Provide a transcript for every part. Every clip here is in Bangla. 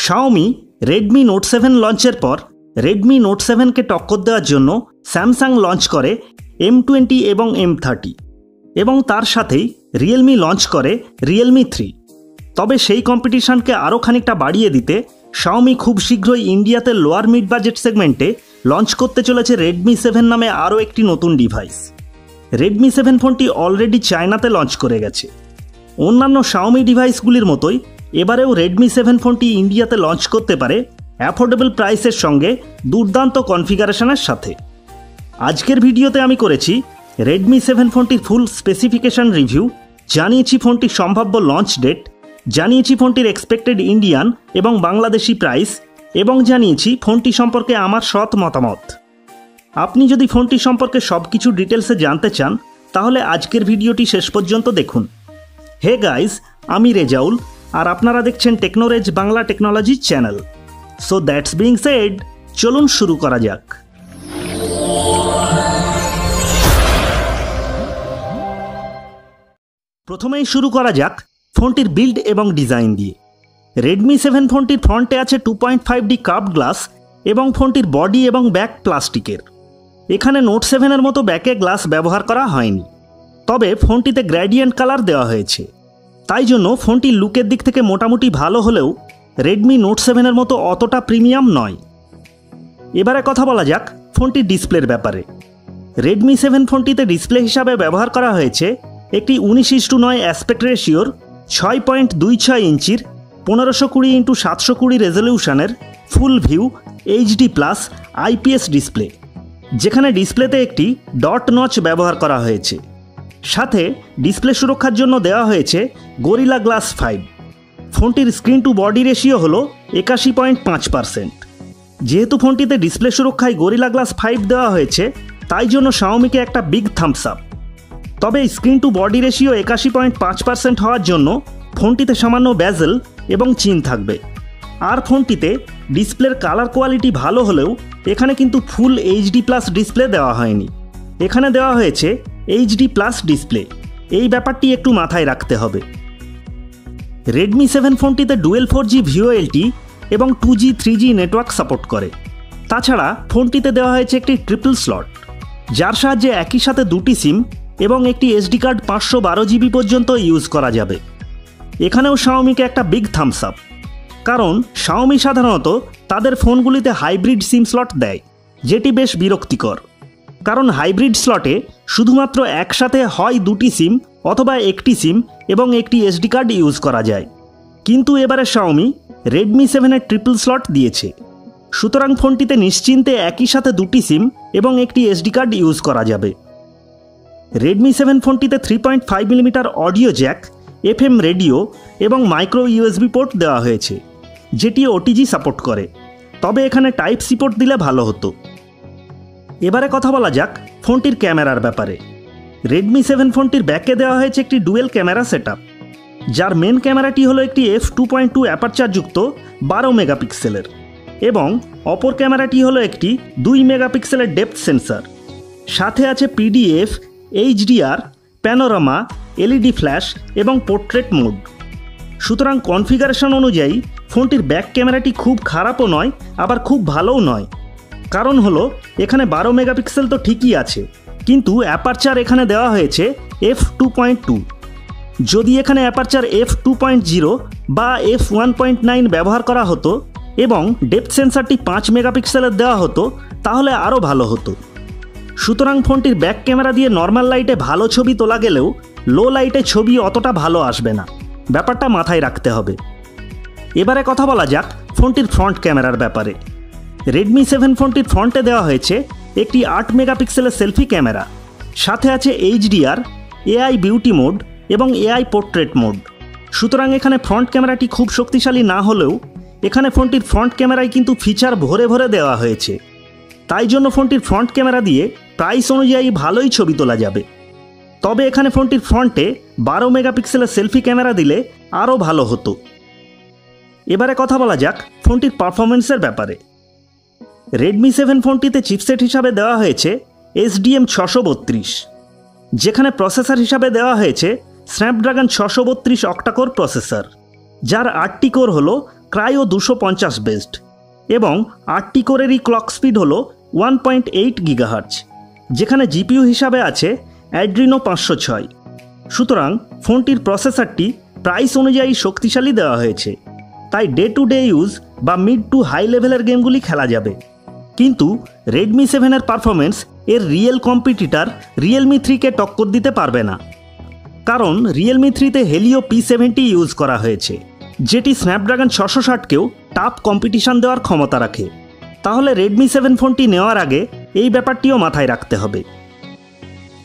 শাওমি রেডমি নোট 7 লঞ্চের পর রেডমি নোট 7কে টক্কর দেওয়ার জন্য স্যামসাং লঞ্চ করে M20 এবং M30 এবং তার সাথেই রিয়েলমি লঞ্চ করে রিয়েলমি 3। তবে সেই কম্পিটিশনকে আরও খানিকটা বাড়িয়ে দিতে শাওমি খুব শীঘ্রই ইন্ডিয়াতে লোয়ার মিড বাজেট সেগমেন্টে লঞ্চ করতে চলেছে রেডমি 7 নামে আরও একটি নতুন ডিভাইস। রেডমি 7 ফোনটি অলরেডি চায়নাতে লঞ্চ করে গেছে। অন্যান্য শাওমি ডিভাইসগুলির মতোই এবারেও রেডমি 7 ফোনটি ইন্ডিয়াতে লঞ্চ করতে পারে অ্যাফোর্ডেবল প্রাইসের সঙ্গে দুর্দান্ত কনফিগারেশনের সাথে। আজকের ভিডিওতে আমি করেছি রেডমি 7 ফোনটির ফুল স্পেসিফিকেশন রিভিউ, জানিয়েছি ফোনটির সম্ভাব্য লঞ্চ ডেট, জানিয়েছি ফোনটির এক্সপেক্টেড ইন্ডিয়ান এবং বাংলাদেশি প্রাইস এবং জানিয়েছি ফোনটি সম্পর্কে আমার সৎ মতামত। আপনি যদি ফোনটি সম্পর্কে সব কিছু ডিটেলসে জানতে চান তাহলে আজকের ভিডিওটি শেষ পর্যন্ত দেখুন। হে গাইজ, আমি রেজাউল আর আপনারা দেখছেন Technorez Bangla technology channel. So that's being said, চলুন শুরু করা যাক। প্রথমেই শুরু করা যাক ফোনটির বিল্ড এবং ডিজাইন দিয়ে। রেডমি 7 ফোনটির ফ্রন্টে আছে 2.5D কার্ভড গ্লাস এবং ফোনটির বডি এবং ব্যাক প্লাস্টিকের। এখানে নোট 7-এর মতো ব্যাকে গ্লাস ব্যবহার করা হয়নি, তবে ফোনটিতে গ্রেডিয়েন্ট কালার দেওয়া হয়েছে। তাই জন্য ফোনটির লুকের দিক থেকে মোটামুটি ভালো হলেও রেডমি নোট 7-এর মতো অতটা প্রিমিয়াম নয়। এবারে কথা বলা যাক ফোনটির ডিসপ্লের ব্যাপারে। রেডমি 7 ফোনটিতে ডিসপ্লে হিসাবে ব্যবহার করা হয়েছে একটি 19:9 অ্যাসপেক্ট রেশিওর 6.26 ইঞ্চির 1520x720 রেজলিউশনের full view HD+ IPS display, যেখানে ডিসপ্লেতে একটি ডট নচ ব্যবহার করা হয়েছে। সাথে ডিসপ্লে সুরক্ষার জন্য দেওয়া হয়েছে গরিলা গ্লাস 5। ফোনটির স্ক্রিন টু বডি রেশিও হল 81.5%। যেহেতু ফোনটিতে ডিসপ্লে সুরক্ষায় গরিলা গ্লাস 5 দেওয়া হয়েছে, তাই জন্য শাওমিকে একটা বিগ থামস আপ। তবে স্ক্রিন টু বডি রেশিও 81.5% হওয়ার জন্য ফোনটিতে সামান্য বেজেল এবং চিন থাকবে। আর ফোনটিতে ডিসপ্লের কালার কোয়ালিটি ভালো হলেও এখানে কিন্তু ফুল HD+ ডিসপ্লে দেওয়া হয়নি, এখানে দেওয়া হয়েছে HD+ ডিসপ্লে। এই ব্যাপারটি একটু মাথায় রাখতে হবে। রেডমি 7 ফোনটিতে ডুয়েল 4G VoLT এবং 2G 3G নেটওয়ার্ক সাপোর্ট করে। তাছাড়া ফোনটিতে দেওয়া হয়েছে একটি ট্রিপল স্লট, যার সাহায্যে একই সাথে দুটি সিম এবং একটি SD কার্ড 512GB পর্যন্ত ইউজ করা যাবে। এখানেও শাওমিকে একটা বিগ থামস আপ, কারণ শাওমি সাধারণত তাদের ফোনগুলিতে হাইব্রিড সিম স্লট দেয়, যেটি বেশ বিরক্তিকর। কারণ হাইব্রিড স্লটে শুধুমাত্র একসাথে হয় দুটি সিম অথবা একটি সিম এবং একটি SD কার্ড ইউজ করা যায়। কিন্তু এবারে শাওমি রেডমি 7-এর ট্রিপল স্লট দিয়েছে, সুতরাং ফোনটিতে নিশ্চিন্তে একই সাথে দুটি সিম এবং একটি SD কার্ড ইউজ করা যাবে। রেডমি 7 ফোনটিতে 3.5mm audio Jack, FM radio এবং মাইক্রো USB পোর্ট দেওয়া হয়েছে, যেটি OTG সাপোর্ট করে। তবে এখানে Type-C পোর্ট দিলে ভালো হতো। এবারে কথা বলা যাক ফোনটির ক্যামেরার ব্যাপারে। রেডমি 7 ফোনটির ব্যাকে দেওয়া হয়েছে একটি ডুয়েল ক্যামেরা সেটআপ, যার মেন ক্যামেরাটি হলো একটি f2.2 অ্যাপারচারযুক্ত 12 মেগাপিক্সেলের এবং অপর ক্যামেরাটি হলো একটি 2 মেগাপিক্সেলের ডেপথ সেন্সর। সাথে আছে PDF, HDR, panorama, LED flash এবং পোর্ট্রেট মোড। সুতরাং কনফিগারেশন অনুযায়ী ফোনটির ব্যাক ক্যামেরাটি খুব খারাপও নয় আবার খুব ভালোও নয়। কারণ হলো এখানে 12 মেগাপিক্সেল তো ঠিকই আছে, কিন্তু অ্যাপারচার এখানে দেওয়া হয়েছে f2.2। যদি এখানে অ্যাপারচার f2.0 বা f1.9 ব্যবহার করা হতো এবং ডেপথ সেন্সরটি 5 মেগাপিক্সেলের দেওয়া হতো তাহলে আরও ভালো হতো। সুতরাং ফোনটির ব্যাক ক্যামেরা দিয়ে নর্মাল লাইটে ভালো ছবি তোলা গেলেও লো লাইটে ছবি অতটা ভালো আসবে না, ব্যাপারটা মাথায় রাখতে হবে। এবারে কথা বলা যাক ফোনটির ফ্রন্ট ক্যামেরার ব্যাপারে। রেডমি 7 ফোনটির ফ্রন্টে দেওয়া হয়েছে একটি 8 মেগাপিক্সেলের সেলফি ক্যামেরা, সাথে আছে HDR, AI বিউটি মোড এবং AI পোর্ট্রেট মোড। সুতরাং এখানে ফ্রন্ট ক্যামেরাটি খুব শক্তিশালী না হলেও এখানে ফোনটির ফ্রন্ট ক্যামেরায় কিন্তু ফিচার ভরে ভরে দেওয়া হয়েছে। তাই জন্য ফোনটির ফ্রন্ট ক্যামেরা দিয়ে প্রাইস অনুযায়ী ভালোই ছবি তোলা যাবে। তবে এখানে ফোনটির ফ্রন্টে 12 মেগাপিক্সেলের সেলফি ক্যামেরা দিলে আরও ভালো হতো। এবারে কথা বলা যাক ফোনটির পারফরমেন্সের ব্যাপারে। রেডমি 7 ফোনটিতে চিপসেট হিসাবে দেওয়া হয়েছে SDM 632, যেখানে প্রসেসর হিসাবে দেওয়া হয়েছে স্ন্যাপড্রাগন 632 অক্টাকোর প্রসেসর, যার 8টি কোর হল ক্রাইও 250 বেসড এবং 8টি কোরেরই ক্লক স্পিড হলো 1.8 গিগাহার্জ, যেখানে জিপিইউ হিসাবে আছে অ্যাড্রিনো 506। সুতরাং ফোনটির প্রসেসরটি প্রাইস অনুযায়ী শক্তিশালী দেওয়া হয়েছে, তাই ডে টু ডে ইউজ বা মিড টু হাই লেভেলের গেমগুলি খেলা যাবে। কিন্তু রেডমি 7-এর পারফরমেন্স এর রিয়েল কম্পিটিটর রিয়েলমি 3-কে টক্কর দিতে পারবে না, কারণ রিয়েলমি 3-তে হেলিও P70 ইউজ করা হয়েছে, যেটি স্ন্যাপড্রাগন 660-কেও টাফ কম্পিটিশন দেওয়ার ক্ষমতা রাখে। তাহলে রেডমি 7 ফোনটি নেওয়ার আগে এই ব্যাপারটিও মাথায় রাখতে হবে।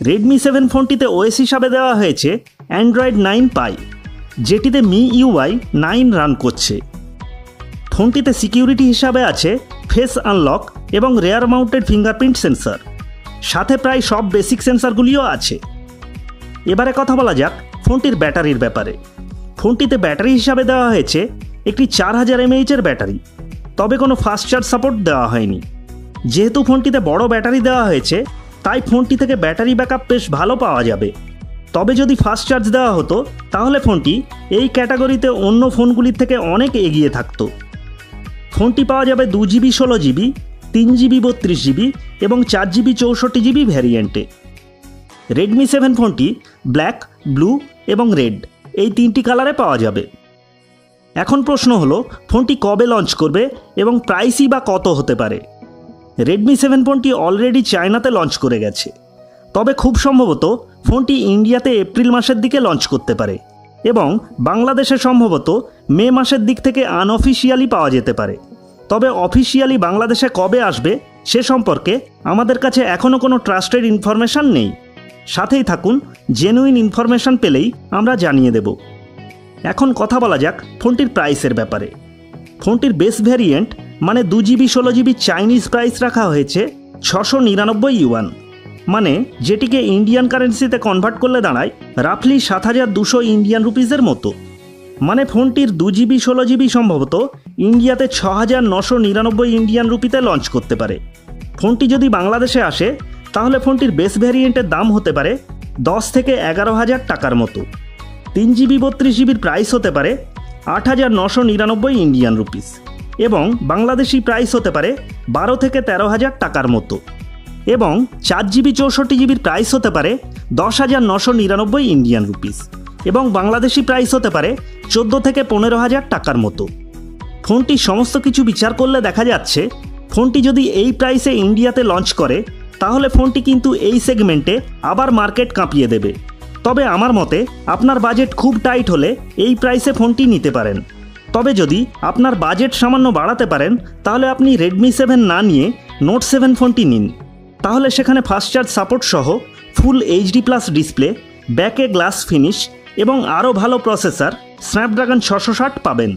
রেডমি 7 ফোনটিতে ওএস হিসাবে দেওয়া হয়েছে অ্যান্ড্রয়েড 9 পাই, যেটিতে MIUI 9 রান করছে। ফোনটিতে সিকিউরিটি হিসাবে আছে ফেস আনলক এবং রেয়ার মাউন্টেড ফিঙ্গারপ্রিন্ট সেন্সর, সাথে প্রায় সব বেসিক সেন্সরগুলিও আছে। এবারে কথা বলা যাক ফোনটির ব্যাটারির ব্যাপারে। ফোনটিতে ব্যাটারি হিসাবে দেওয়া হয়েছে একটি 4000 mAh-এর ব্যাটারি, তবে কোনো ফাস্ট চার্জ সাপোর্ট দেওয়া হয়নি। যেহেতু ফোনটিতে বড় ব্যাটারি দেওয়া হয়েছে, তাই ফোনটি থেকে ব্যাটারি ব্যাকআপ বেশ ভালো পাওয়া যাবে। তবে যদি ফাস্ট চার্জ দেওয়া হতো তাহলে ফোনটি এই ক্যাটাগরিতে অন্য ফোনগুলির থেকে অনেক এগিয়ে থাকতো। ফোনটি পাওয়া যাবে 2GB 16GB, 3GB 32GB এবং 4GB 64GB ভ্যারিয়েন্টে। রেডমি 7 ফোনটি ব্ল্যাক, ব্লু এবং রেড এই 3টি কালারে পাওয়া যাবে। এখন প্রশ্ন হলো ফোনটি কবে লঞ্চ করবে এবং প্রাইসই বা কত হতে পারে। রেডমি 7 ফোনটি অলরেডি চায়নাতে লঞ্চ করে গেছে, তবে খুব সম্ভবত ফোনটি ইন্ডিয়াতে এপ্রিল মাসের দিকে লঞ্চ করতে পারে এবং বাংলাদেশে সম্ভবত মে মাসের দিক থেকে আনঅফিসিয়ালি পাওয়া যেতে পারে। তবে অফিসিয়ালি বাংলাদেশে কবে আসবে সে সম্পর্কে আমাদের কাছে এখনও কোনো ট্রাস্টেড ইনফরমেশান নেই। সাথেই থাকুন, জেনুইন ইনফরমেশান পেলেই আমরা জানিয়ে দেব। এখন কথা বলা যাক ফোনটির প্রাইসের ব্যাপারে। ফোনটির বেস ভ্যারিয়েন্ট মানে 2GB 16GB চাইনিজ প্রাইস রাখা হয়েছে 699 ইউয়ান, মানে যেটিকে ইন্ডিয়ান কারেন্সিতে কনভার্ট করলে দাঁড়ায় রাফলি 7200 ইন্ডিয়ান রুপিসের মতো। মানে ফোনটির 2GB 16GB সম্ভবত ইন্ডিয়াতে 6999 ইন্ডিয়ান রুপিতে লঞ্চ করতে পারে। ফোনটি যদি বাংলাদেশে আসে তাহলে ফোনটির বেস ভ্যারিয়েন্টের দাম হতে পারে 10 থেকে 11,000 টাকার মতো। 3GB 32GBর প্রাইস হতে পারে 8,999 ইন্ডিয়ান রুপিস এবং বাংলাদেশি প্রাইস হতে পারে 12 থেকে 13,000 টাকার মতো। এবং 4GB 64GBর প্রাইস হতে পারে 10,999 ইন্ডিয়ান রুপিস এবং বাংলাদেশি প্রাইস হতে পারে 14 থেকে 15,000 টাকার মতো। ফোনটি সমস্ত কিছু বিচার করলে দেখা যাচ্ছে ফোনটি যদি এই প্রাইসে ইন্ডিয়াতে লঞ্চ করে তাহলে ফোনটি কিন্তু এই সেগমেন্টে আবার মার্কেট কাঁপিয়ে দেবে। তবে আমার মতে আপনার বাজেট খুব টাইট হলে এই প্রাইসে ফোনটি নিতে পারেন। তবে যদি আপনার বাজেট সামান্য বাড়াতে পারেন তাহলে আপনি রেডমি 7 না নিয়ে নোট 7 ফোনটি নিন। তাহলে সেখানে ফাস্ট চার্জ সাপোর্ট সহ ফুল HD+ ডিসপ্লে, ব্যাকে গ্লাস ফিনিশ এবং আরও ভালো প্রসেসর স্ন্যাপড্রাগন 660 পাবেন।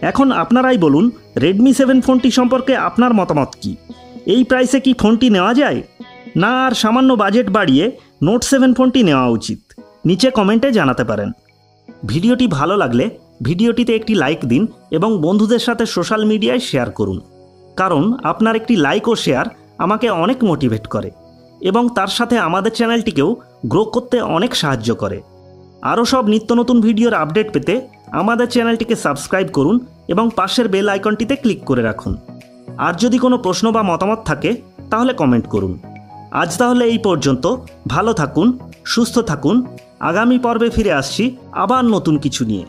এখন আপনারাই বলুন রেডমি 7 ফোনটি সম্পর্কে আপনার মতামত কী? এই প্রাইসে কি ফোনটি নেওয়া যায়, না আর সামান্য বাজেট বাড়িয়ে নোট 7 ফোনটি নেওয়া উচিত? নিচে কমেন্টে জানাতে পারেন। ভিডিওটি ভালো লাগলে ভিডিওটিতে একটি লাইক দিন এবং বন্ধুদের সাথে সোশ্যাল মিডিয়ায় শেয়ার করুন, কারণ আপনার একটি লাইক ও শেয়ার আমাকে অনেক মোটিভেট করে এবং তার সাথে আমাদের চ্যানেলটিকেও গ্রো করতে অনেক সাহায্য করে। আরও সব নিত্য নতুন ভিডিওর আপডেট পেতে আমাদের চ্যানেলটিকে সাবস্ক্রাইব করুন এবং পাশের বেল আইকনটিতে ক্লিক করে রাখুন। আর যদি কোনো প্রশ্ন বা মতামত থাকে তাহলে কমেন্ট করুন। আজ তাহলে এই পর্যন্ত। ভালো থাকুন, সুস্থ থাকুন। আগামী পর্বে ফিরে আসছি আবার নতুন কিছু নিয়ে।